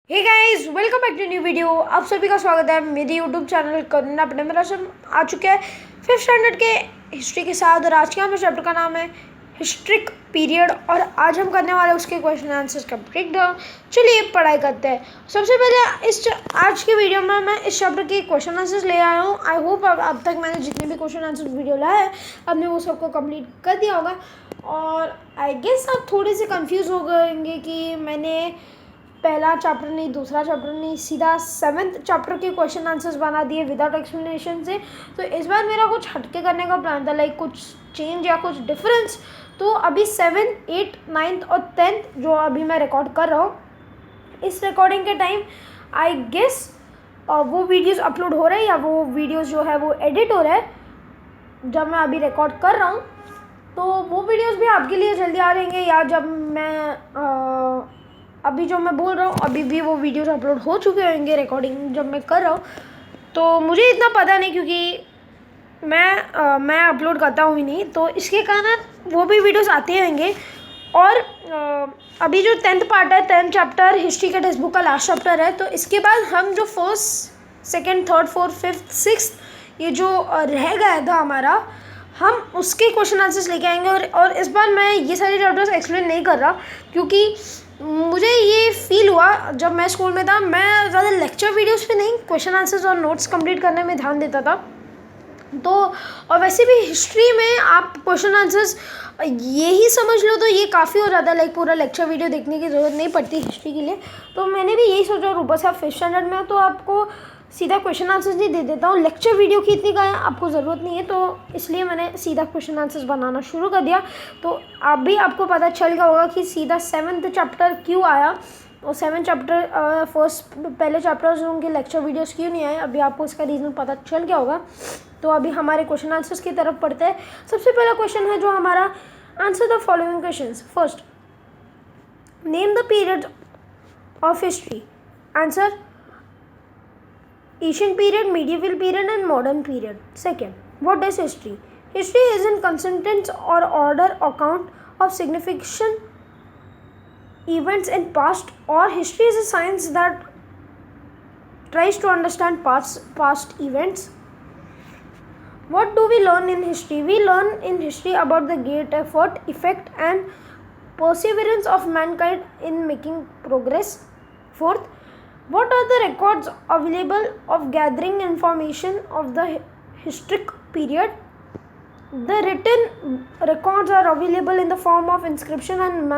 Hey guys, welcome back to new video. आप सभी का स्वागत है मेरे यूट्यूब चैनल करना अपने। मेरा सब आ चुके हैं 5th स्टैंडर्ड के हिस्ट्री के साथ और आज के हमारे चैप्टर का नाम है हिस्ट्रिक पीरियड और आज हम करने वाले उसके क्वेश्चन आंसर्स का ब्रेक डाउन। चलिए पढ़ाई करते हैं। सबसे पहले आज की वीडियो में मैं इस चैप्टर के क्वेश्चन आंसर्स ले आया हूँ। आई होप अब तक मैंने जितने भी क्वेश्चन आंसर्स वीडियो लाया है आपने वो सबको कंप्लीट कर दिया होगा। और आई गेस आप थोड़े से कंफ्यूज हो गएंगे कि मैंने पहला चैप्टर नहीं, दूसरा चैप्टर नहीं, सीधा 7th चैप्टर के क्वेश्चन आंसर्स बना दिए विदाउट एक्सप्लेनेशन से। तो इस बार मेरा कुछ हटके करने का प्लान था, लाइक कुछ चेंज या कुछ डिफरेंस। तो अभी 7th, 8th, 9th और 10th जो अभी मैं रिकॉर्ड कर रहा हूँ, इस रिकॉर्डिंग के टाइम आई गेस वो वीडियोस अपलोड हो रहे हैं या वो वीडियोस जो है वो एडिट हो रहा है जब मैं अभी रिकॉर्ड कर रहा हूँ। तो वो वीडियोस भी आपके लिए जल्दी आ रहेंगे या जब मैं अभी जो मैं बोल रहा हूँ अभी भी वो वीडियोस अपलोड हो चुके होंगे रिकॉर्डिंग जब मैं कर रहा हूँ। तो मुझे इतना पता नहीं क्योंकि मैं अपलोड करता हूँ ही नहीं, तो इसके कारण वो भी वीडियोस आते होंगे। और अभी जो 10th पार्ट है, 10th चैप्टर हिस्ट्री के टेक्स्ट बुक का लास्ट चैप्टर है, तो इसके बाद हम जो 1st, 2nd, 3rd, 4th, 5th, 6th ये जो रह गया था हमारा, हम उसके क्वेश्चन आंसर्स लेके आएंगे। और इस बार मैं ये सारे चैप्टर्स एक्सप्लेन नहीं कर रहा क्योंकि मुझे ये फील हुआ जब मैं स्कूल में था, मैं ज़्यादा लेक्चर वीडियोस पे नहीं, क्वेश्चन आंसर्स और नोट्स कंप्लीट करने में ध्यान देता था। तो और वैसे भी हिस्ट्री में आप क्वेश्चन आंसर्स यही समझ लो तो ये काफ़ी हो जाता है, लाइक पूरा लेक्चर वीडियो देखने की ज़रूरत नहीं पड़ती हिस्ट्री के लिए। तो मैंने भी यही सोचा, और ऊपर से आप 5th स्टैंडर्ड में हो तो आपको सीधा क्वेश्चन आंसर्स नहीं दे देता हूँ, लेक्चर वीडियो की इतनी का आपको ज़रूरत नहीं है, तो इसलिए मैंने सीधा क्वेश्चन आंसर्स बनाना शुरू कर दिया। तो अभी आपको पता चल गया होगा कि सीधा 7th चैप्टर क्यों आया और 7th चैप्टर पहले चैप्टर्स उनके लेक्चर वीडियोस क्यों नहीं आए। अभी आपको इसका रीज़न पता चल गया होगा। तो अभी हमारे क्वेश्चन आंसर्स की तरफ पढ़ते हैं। सबसे पहला क्वेश्चन है जो हमारा, answer the following questions. First, name the period of history. Answer, Ancient period, medieval period and modern period. Second, what is history? History is in consistent or order account of significant events in past, or history is a science that tries to understand past events. What do we learn in history? We learn in history about the great effort, effect and perseverance of mankind in making progress. Fourth, what are the records available of gathering information of the historic period? The written records are available in the form of inscription and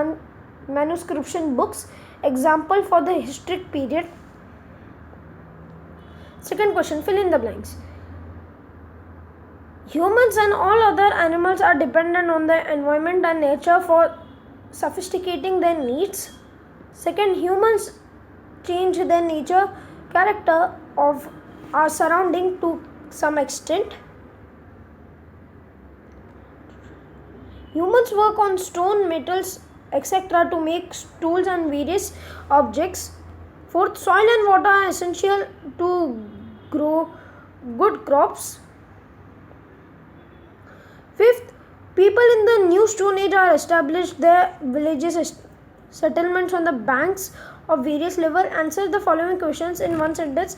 manuscription books. Example for the historic period. Second question, fill in the blanks. Humans and all other animals are dependent on the environment and nature for sophisticating their needs. Second, humans change their nature character of our surrounding to some extent. Humans work on stone, metals, etc. to make tools and various objects. Fourth, soil and water are essential to grow good crops. Fifth, people in the new stone age are established their villages, settlements on the banks of various rivers. Answer the following questions in one sentence.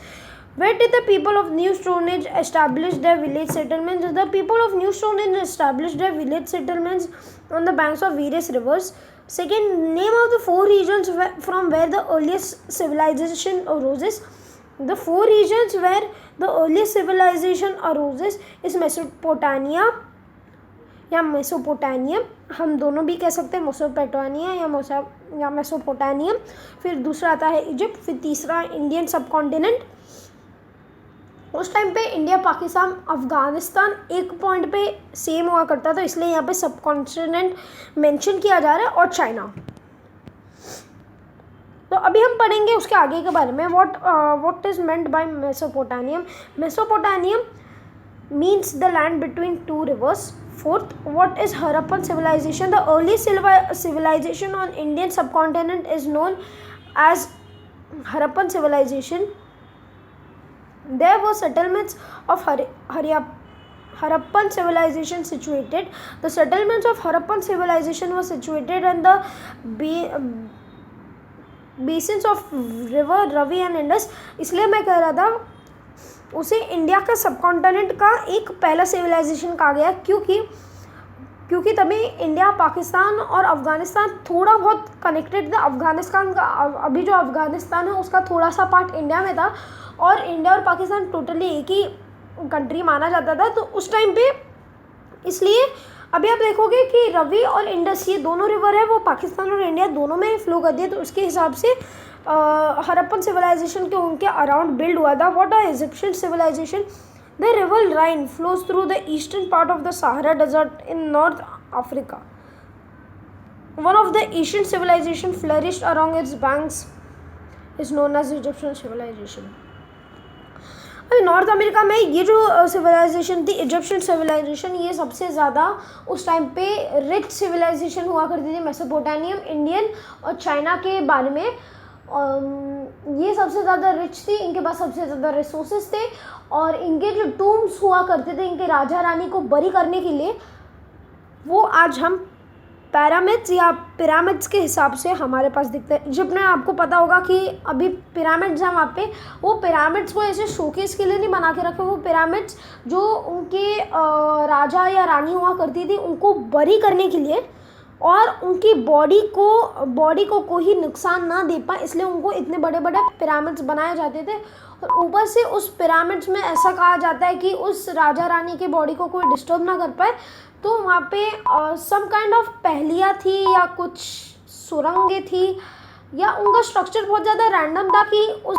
Where did the people of New Stone Age establish their village settlements? The people of New Stone Age established their village settlements on the banks of various rivers. Second, name of the 4 regions from where the earliest civilization arose. The 4 regions where the earliest civilization arose is Mesopotamia या मेसोपोटामियम, हम दोनों भी कह सकते हैं, Mesopotamia या मेसोपोटामियम। फिर दूसरा आता है इजिप्ट, फिर तीसरा इंडियन सब कॉन्टिनेंट। उस टाइम पे इंडिया, पाकिस्तान, अफगानिस्तान एक पॉइंट पे सेम हुआ करता था, इसलिए यहाँ पे सब कॉन्टिनेंट मेंशन किया जा रहा है, और चाइना। तो अभी हम पढ़ेंगे उसके आगे के बारे में। What is meant by मेसोपोटामियम? मेसोपोटामियम means the land between 2 rivers. Fourth, what is Harappan civilization? The early civilization on Indian subcontinent is known as Harappan civilization. There were settlements of Harappan civilization situated. The settlements of Harappan civilization were situated in the basins of river Ravi and Indus, इसलिए मैं कह रहा था उसे India का subcontinent का एक पहला सिविलाइजेशन कहा गया, क्योंकि तभी इंडिया, पाकिस्तान और अफ़गानिस्तान थोड़ा बहुत कनेक्टेड था। अफ़गानिस्तान का अभी जो अफ़गानिस्तान है उसका थोड़ा सा पार्ट इंडिया में था, और इंडिया और पाकिस्तान टोटली एक ही कंट्री माना जाता था। तो उस टाइम पे इसलिए अभी आप देखोगे कि रवि और इंडस, ये दोनों रिवर है वो पाकिस्तान और इंडिया दोनों में फ्लो करती है। तो उसके हिसाब से हड़प्पन सिविलाइजेशन के उनके अराउंड बिल्ड हुआ था। What are Egyptian civilization? The river Rhine flows through the eastern part of the Sahara desert in north Africa. One of the Asian civilization flourished along its banks is known as Egyptian civilization. अभी north America में ये जो civilisation थी, Egyptian civilisation, ये सबसे ज़्यादा उस time पे रिच सिविलाइजेशन हुआ करती थी। मेसोपोटामियम, इंडियन और चाइना के बारे में ये सबसे ज़्यादा रिच थी, इनके पास सबसे ज़्यादा रिसोर्सेज थे, और इनके जो टूम्स हुआ करते थे इनके राजा रानी को बरी करने के लिए, वो आज हम पिरामिड्स या पिरामिड्स के हिसाब से हमारे पास दिखते हैं। इजिप्ट में आपको पता होगा कि अभी पिरामिड्स हैं वहाँ पे, वो पिरामिड्स को ऐसे शोकेस के लिए नहीं बना के रखे, वो पिरामिड्स जो उनके राजा या रानी हुआ करती थी उनको बरी करने के लिए, और उनकी बॉडी को कोई नुकसान ना दे पाए, इसलिए उनको इतने बड़े बड़े पिरामिड्स बनाए जाते थे। और ऊपर से उस पिरामिड्स में ऐसा कहा जाता है कि उस राजा रानी के बॉडी को कोई डिस्टर्ब ना कर पाए, तो वहाँ पे सम काइंड ऑफ पहलियाँ थी या कुछ सुरंगें थी, या उनका स्ट्रक्चर बहुत ज़्यादा रैंडम था कि उस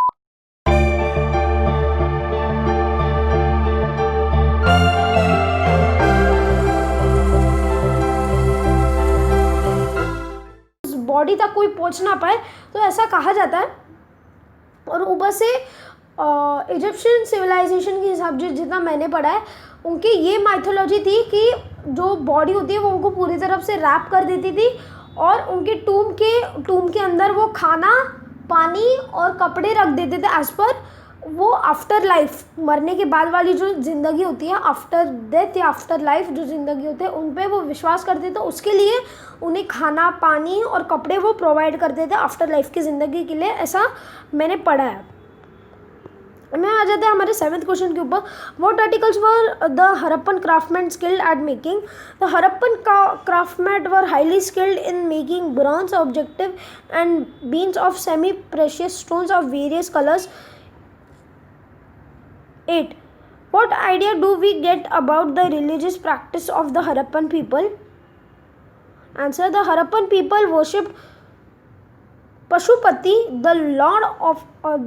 बॉडी तक कोई पहुँच ना पाए, तो ऐसा कहा जाता है। और ऊपर से इजिप्शियन सिविलाइजेशन के हिसाब से जितना मैंने पढ़ा है, उनकी ये माइथोलॉजी थी कि जो बॉडी होती है वो उनको पूरी तरफ से रैप कर देती थी, और उनके टूम के अंदर वो खाना, पानी और कपड़े रख देते थे एज पर वो आफ्टर लाइफ, मरने के बाद वाली जो ज़िंदगी होती है, आफ्टर डेथ या आफ्टर लाइफ जो ज़िंदगी होती है, उन पे वो विश्वास करते थे। उसके लिए उन्हें खाना, पानी और कपड़े वो प्रोवाइड करते थे आफ्टर लाइफ की ज़िंदगी के लिए, ऐसा मैंने पढ़ा है। मैं आ जाते हैं हमारे 7th क्वेश्चन के ऊपर। What articles were the Harappan craftsman skilled eight making? The Harappan craftsman were highly skilled in making bronze objective and beans of semi precious stones of various colours. 8. What idea do we get about the religious practice of the Harappan people? Answer. The Harappan people worshipped Pashupati, the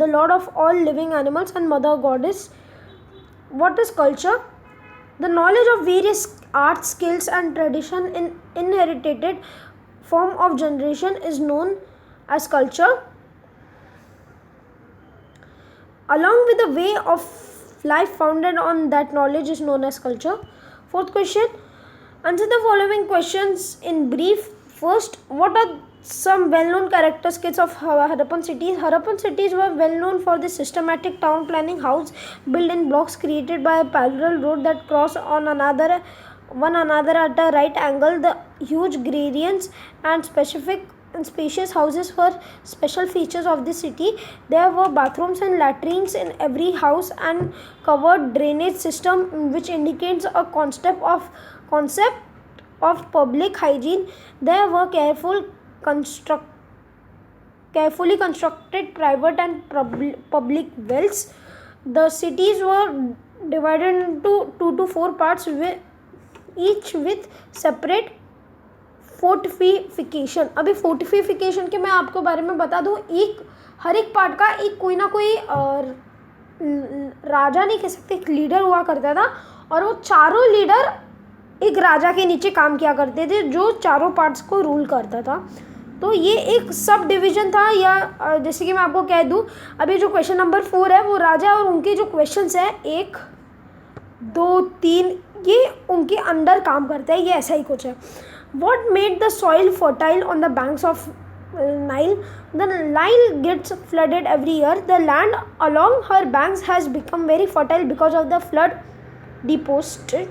lord of all living animals, and mother goddess. What is culture? The knowledge of various art, skills and tradition in inherited form of generation is known as culture. Along with the way of life founded on that knowledge is known as culture. 4th question. Answer the following questions in brief. First, what are some well-known characteristics of Harappan cities? Harappan cities were well-known for the systematic town planning, house built in blocks created by a parallel road that cross one another at a right angle. The huge gradients and spacious houses were special features of the city. There were bathrooms and latrines in every house and covered drainage system, which indicates a concept of public hygiene. There were carefully constructed private and public wells. The cities were divided into 2 to 4 parts, each with separate fortification. अभी fortification के मैं आपको बारे में बता दूं, हर एक part का एक कोई ना कोई राजा नहीं कह सकते, एक लीडर हुआ करता था, और वो चारों लीडर एक राजा के नीचे काम किया करते थे जो चारों पार्ट्स को रूल करता था. तो ये एक सब डिवीज़न था, या जैसे कि मैं आपको कह दूं, अभी जो क्वेश्चन नंबर 4 है वो राजा और उनके जो क्वेश्चंस है 1, 2, 3, ये उनके अंडर काम करता है, ये ऐसा ही कुछ है. What made the soil fertile on the banks of Nile? The Nile gets flooded every year. The land along her banks has become very fertile because of the flood deposited